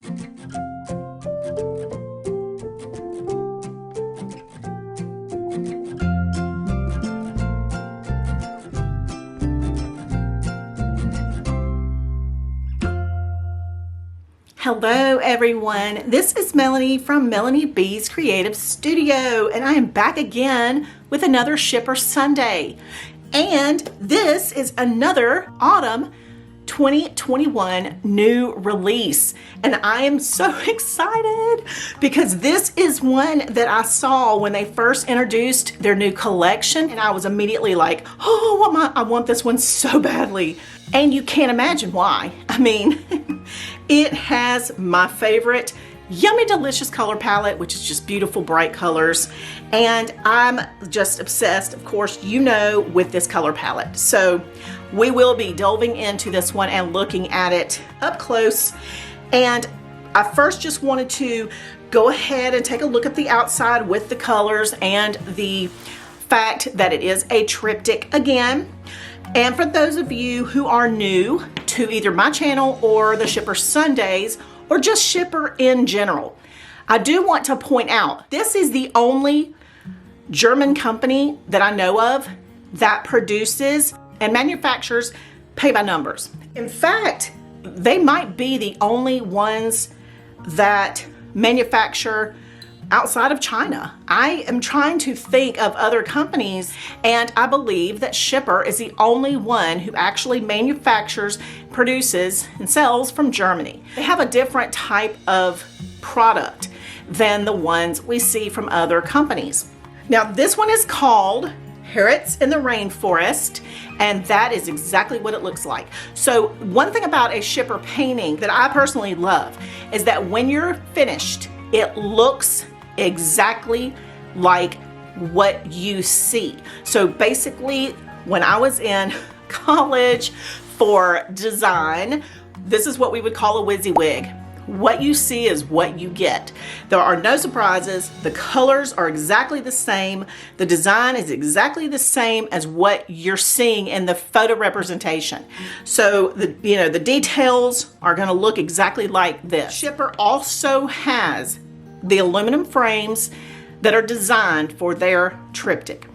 Hello everyone, this is Melanie from Melanie B's Creative Studio, and I am back again with another Schipper Sunday. And this is another autumn 2021 new release, and I am so excited because this is one that I saw when they first introduced their new collection, and I was immediately like, oh, I want this one so badly. And you can't imagine why. I mean, it has my favorite yummy delicious color palette, which is just beautiful bright colors, and I'm just obsessed, of course, you know, with this color palette. So we will be delving into this one and looking at it up close. And I first just wanted to go ahead and take a look at the outside with the colors and the fact that it is a triptych again. And for those of you who are new to either my channel or the Schipper Sundays or just Schipper in general, I do want to point out this is the only German company that I know of that produces and manufactures pay by numbers. In fact, they might be the only ones that manufacture outside of China. I am trying to think of other companies, and I believe that Schipper is the only one who actually manufactures, produces, and sells from Germany. They have a different type of product than the ones we see from other companies. Now, this one is called Parrots in the Rainforest, and that is exactly what it looks like. So one thing about a Schipper painting that I personally love is that when you're finished, it looks exactly like what you see. So basically, when I was in college for design, this is what we would call a WYSIWYG. What you see is what you get. There are no surprises. The colors are exactly the same. The design is exactly the same as what you're seeing in the photo representation. So the details are going to look exactly like this. Schipper also has the aluminum frames that are designed for their triptych.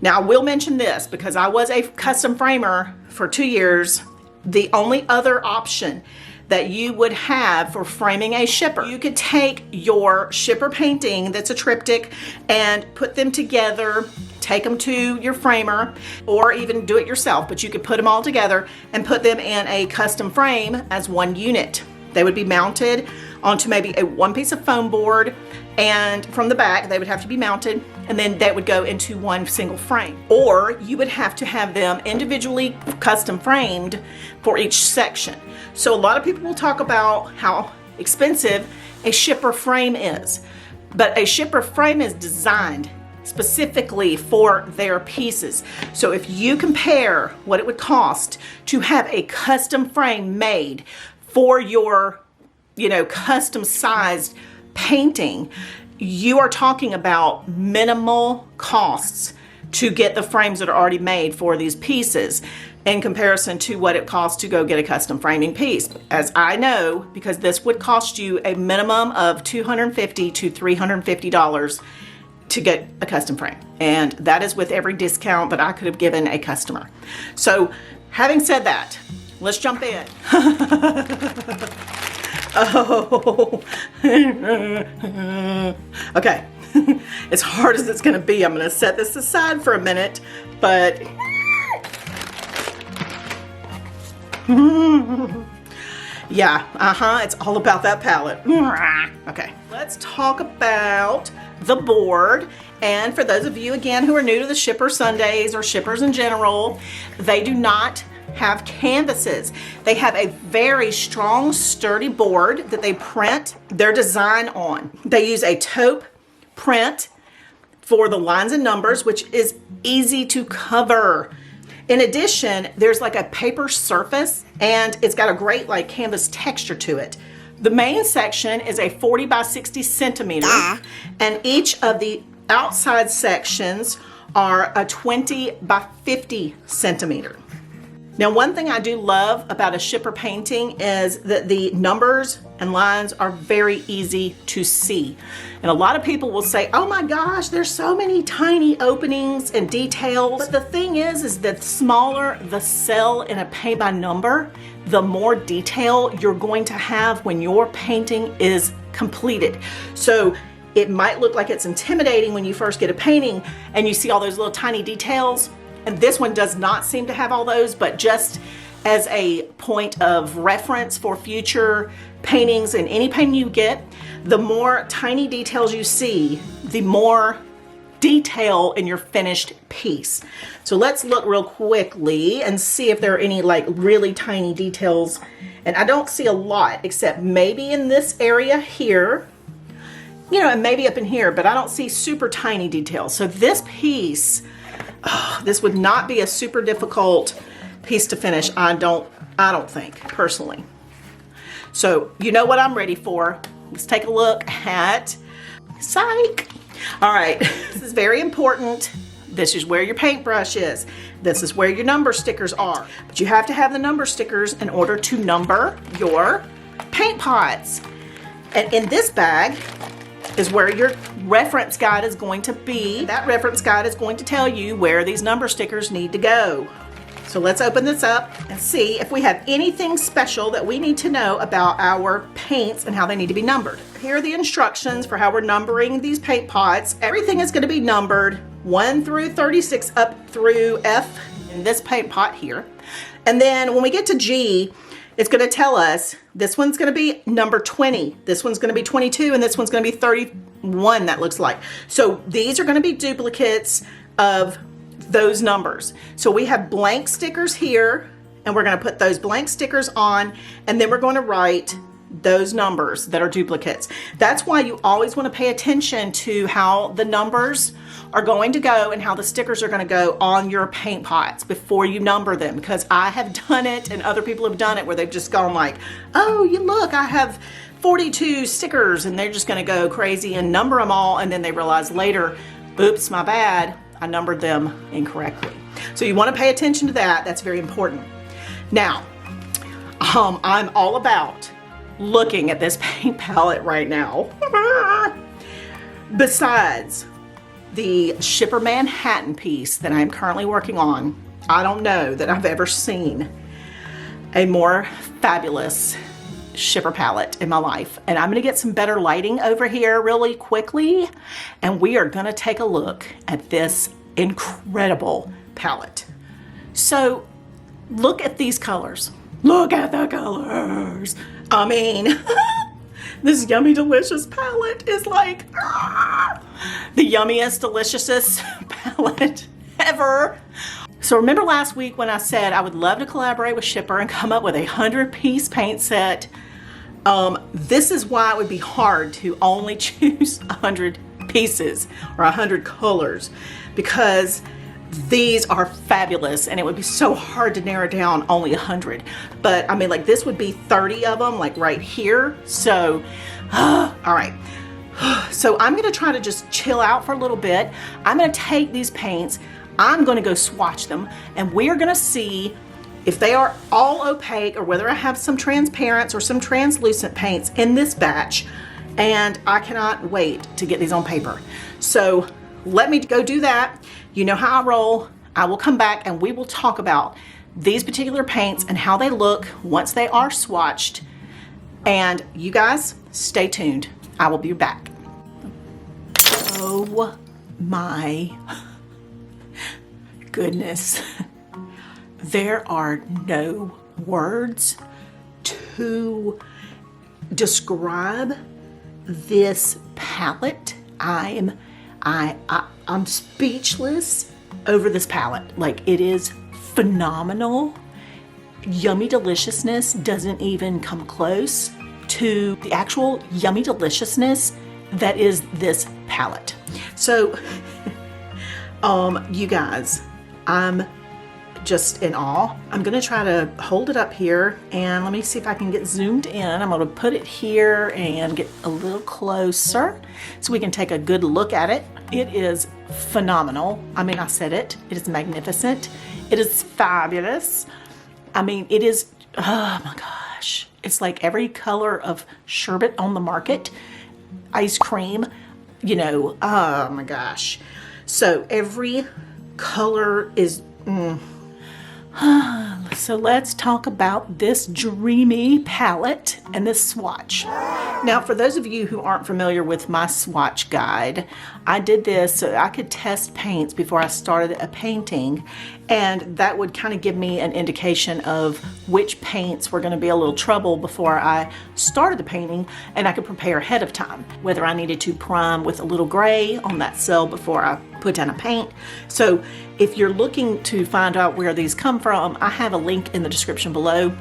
Now, I will mention this because I was a custom framer for 2 years. The only other option that you would have for framing a Schipper, you could take your Schipper painting that's a triptych and put them together, take them to your framer, or even do it yourself, but you could put them all together and put them in a custom frame as one unit. They would be mounted onto maybe one piece of foam board, and from the back they would have to be mounted, and then that would go into one single frame. Or you would have to have them individually custom framed for each section. So a lot of people will talk about how expensive a Schipper frame is, but a Schipper frame is designed specifically for their pieces. So if you compare what it would cost to have a custom frame made for your, custom sized painting, you are talking about minimal costs to get the frames that are already made for these pieces in comparison to what it costs to go get a custom framing piece. As I know, because this would cost you a minimum of $250 to $350 to get a custom frame. And that is with every discount that I could have given a customer. So having said that, let's jump in. Oh, okay. As hard as it's gonna be, I'm gonna set this aside for a minute, but yeah, it's all about that palette. Okay, let's talk about the board. And for those of you, again, who are new to the Schipper Sundays or Schippers in general, they do not have canvases. They have a very strong, sturdy board that they print their design on. They use a taupe print for the lines and numbers, which is easy to cover. In addition, there's like a paper surface, and it's got a great canvas texture to it. The main section is a 40 by 60 centimeter, and each of the outside sections are a 20 by 50 centimeter. Now, one thing I do love about a Schipper painting is that the numbers and lines are very easy to see. And a lot of people will say, oh my gosh, there's so many tiny openings and details. But the thing is that the smaller the cell in a paint by number, the more detail you're going to have when your painting is completed. So it might look like it's intimidating when you first get a painting and you see all those little tiny details. And this one does not seem to have all those, but just as a point of reference for future paintings and any painting you get, the more tiny details you see, the more detail in your finished piece. So let's look real quickly and see if there are any like really tiny details. And I don't see a lot, except maybe in this area here, you know, and maybe up in here, but I don't see super tiny details. So this piece, this would not be a super difficult piece to finish, I don't think, personally. So you know what I'm ready for. Let's take a look at, psych. All right, this is very important. This is where your paintbrush is. This is where your number stickers are. But you have to have the number stickers in order to number your paint pots. And in this bag is where your reference guide is going to be. That reference guide is going to tell you where these number stickers need to go. So let's open this up and see if we have anything special that we need to know about our paints and how they need to be numbered. Here are the instructions for how we're numbering these paint pots. Everything is going to be numbered 1 through 36 up through F in this paint pot here. And then when we get to G, it's going to tell us this one's going to be number 20, this one's going to be 22, and this one's going to be 31, that looks like. So these are going to be duplicates of those numbers. So we have blank stickers here, and we're going to put those blank stickers on, and then we're going to write those numbers that are duplicates. That's why you always want to pay attention to how the numbers are going to go and how the stickers are going to go on your paint pots before you number them, because I have done it and other people have done it where they've just gone like, oh, you look, I have 42 stickers, and they're just going to go crazy and number them all, and then they realize later, oops, my bad, I numbered them incorrectly. So you want to pay attention to that. That's very important. Now, I'm all about looking at this paint palette right now. Besides the Schipper Manhattan piece that I'm currently working on, I don't know that I've ever seen a more fabulous Schipper palette in my life. And I'm going to get some better lighting over here really quickly, and we are going to take a look at this incredible palette. So look at these colors. Look at the colors. I mean, this Yummy Delicious palette is like the yummiest, deliciousest palette ever. So remember last week when I said I would love to collaborate with Schipper and come up with a 100-piece paint set? This is why it would be hard to only choose 100 pieces or 100 colors, because these are fabulous and it would be so hard to narrow down only 100. But I mean, like, this would be 30 of them, like right here. So, all right. So I'm going to try to just chill out for a little bit. I'm going to take these paints, I'm going to go swatch them, and we're going to see if they are all opaque or whether I have some transparents or some translucent paints in this batch. And I cannot wait to get these on paper. So let me go do that. You know how I roll. I will come back and we will talk about these particular paints and how they look once they are swatched. And you guys, stay tuned. I will be back. Oh my goodness. There are no words to describe this palette. I'm speechless over this palette. Like, it is phenomenal. Yummy Deliciousness doesn't even come close to the actual Yummy Deliciousness that is this palette. So, you guys, I'm just in awe. I'm gonna try to hold it up here and let me see if I can get zoomed in. I'm gonna put it here and get a little closer so we can take a good look at it. It is phenomenal. I mean, I said it. It is magnificent. It is fabulous. I mean, it is, oh my gosh. It's like every color of sherbet on the market, ice cream, you know, oh my gosh. So every color is, So let's talk about this dreamy palette and this swatch. Now, for those of you who aren't familiar with my swatch guide, I did this so I could test paints before I started a painting, and that would kind of give me an indication of which paints were going to be a little trouble before I started the painting, and I could prepare ahead of time, whether I needed to prime with a little gray on that cell before I put down a paint. So if you're looking to find out where these come from, I have a link in the description below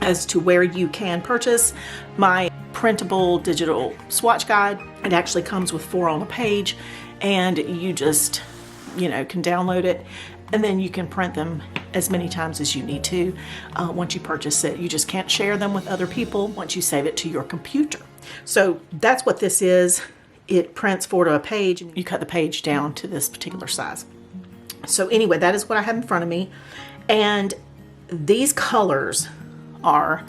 as to where you can purchase my printable digital swatch guide. It actually comes with 4 on a page, and you just, you know, can download it, and then you can print them as many times as you need to once you purchase it. You just can't share them with other people once you save it to your computer. So that's what this is. It prints 4 to a page, and you cut the page down to this particular size. So anyway, that is what I have in front of me. And these colors are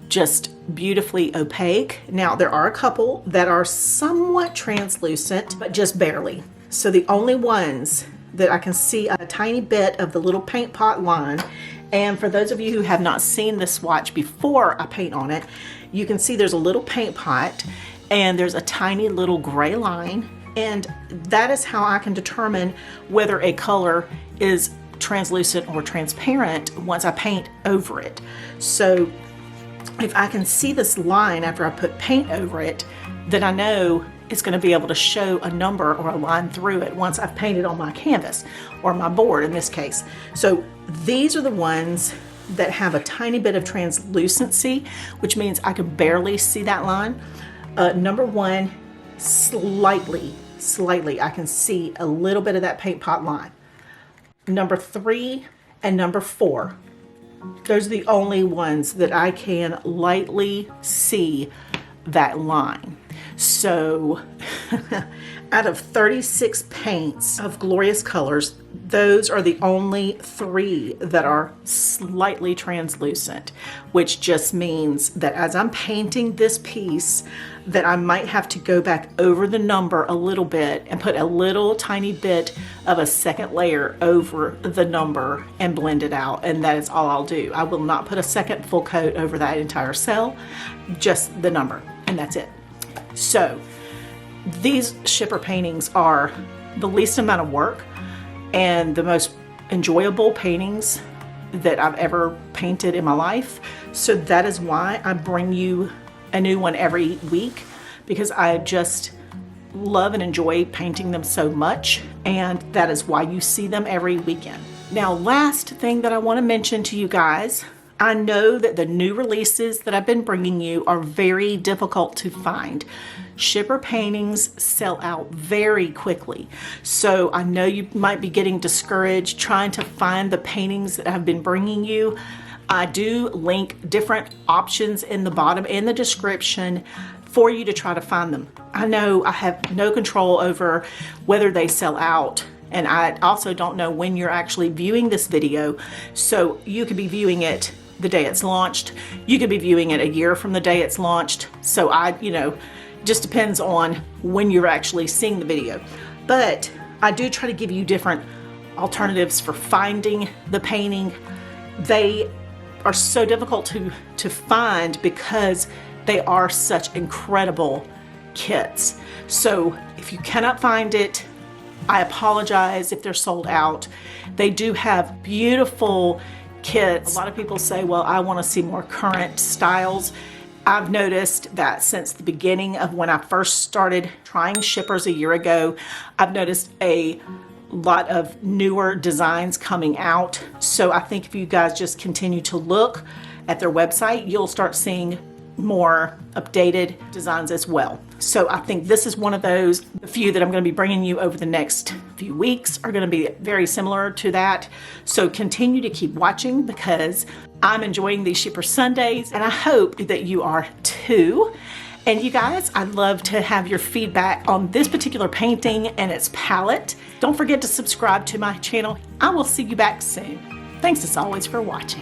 just beautifully opaque. Now, there are a couple that are somewhat translucent, but just barely. So the only ones that I can see a tiny bit of the little paint pot line. And for those of you who have not seen this swatch before I paint on it, you can see there's a little paint pot and there's a tiny little gray line. And that is how I can determine whether a color is translucent or transparent once I paint over it. So if I can see this line after I put paint over it, then I know it's going to be able to show a number or a line through it once I've painted on my canvas or my board in this case. So these are the ones that have a tiny bit of translucency, which means I can barely see that line. Number 1, slightly, I can see a little bit of that paint pot line. Number 3 and number 4, those are the only ones that I can lightly see that line. So out of 36 paints of glorious colors, those are the only 3 that are slightly translucent, which just means that as I'm painting this piece, that I might have to go back over the number a little bit and put a little tiny bit of a second layer over the number and blend it out. And that is all I'll do. I will not put a second full coat over that entire cell, just the number, and that's it. So these Schipper paintings are the least amount of work and the most enjoyable paintings that I've ever painted in my life. So that is why I bring you a new one every week, because I just love and enjoy painting them so much, and that is why you see them every weekend. Now, last thing that I want to mention to you guys, I know that the new releases that I've been bringing you are very difficult to find. Schipper paintings sell out very quickly. So I know you might be getting discouraged trying to find the paintings that I've been bringing you. I do link different options in the bottom in the description for you to try to find them. I know I have no control over whether they sell out, and I also don't know when you're actually viewing this video. So you could be viewing it the day it's launched. You could be viewing it a year from the day it's launched. So just depends on when you're actually seeing the video. But I do try to give you different alternatives for finding the painting. They are so difficult to find because they are such incredible kits. So if you cannot find it, I apologize if they're sold out. They do have beautiful kits. A lot of people say, well, I want to see more current styles. I've noticed that since the beginning of when I first started trying Schippers a year ago, I've noticed a lot of newer designs coming out. So I think if you guys just continue to look at their website, you'll start seeing more updated designs as well. So I think this is one of those. The few that I'm going to be bringing you over the next few weeks are going to be very similar to that. So continue to keep watching, because I'm enjoying these Schipper Sundays, and I hope that you are too. And you guys, I'd love to have your feedback on this particular painting and its palette. Don't forget to subscribe to my channel. I will see you back soon. Thanks as always for watching.